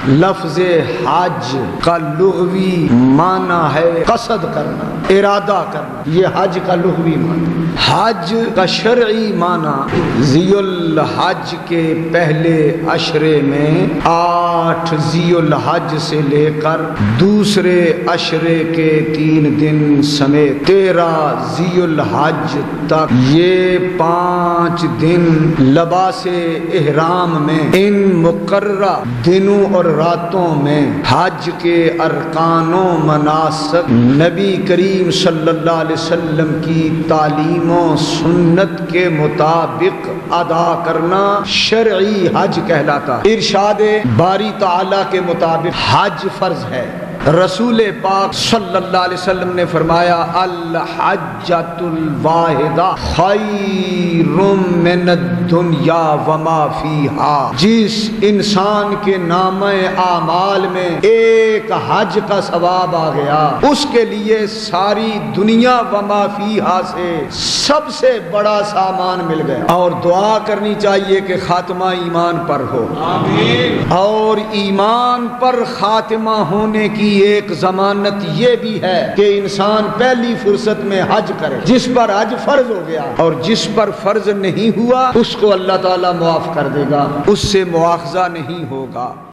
لفظ حج کا لغوی معنی ہے قصد کرنا، ارادہ کرنا، یہ حج کا لغوی معنی۔ حج کا شرعی معنی ذی الحج کے پہلے عشرے میں 8 ذی الحج سے لے کر دوسرے عشرے کے 3 دن سمیت 13 ذی الحج تک یہ 5 دن لباس احرام میں ان مقررہ دنوں اور راتوں میں حج کے ارکان و مناسک نبی کریم صلی اللہ علیہ وسلم کی تعلیم و سنت کے مطابق ادا کرنا شرعی حج کہلاتا ہے۔ ارشاد باری تعالی کے مطابق حج فرض ہے۔ رسول پاک صلی اللہ علیہ وسلم نے فرمایا الحجۃ الواحدہ خیر من الدنیا وما فیہا، جس انسان کے نامہ اعمال میں ایک حج کا ثواب آ گیا اس کے لیے ساری دنیا وما فیہا سے سب سے بڑا سامان مل گیا۔ اور دعا کرنی چاہیے کہ خاتمہ ایمان پر ہو، آمین۔ اور ایمان پر خاتمہ ہونے کی ایک ضمانت یہ بھی ہے کہ انسان پہلی فرصت میں حج کرے، جس پر حج فرض ہو گیا، اور جس پر فرض نہیں ہوا اس کو اللہ تعالیٰ معاف کر دے گا، اس سے مواخذہ نہیں ہوگا۔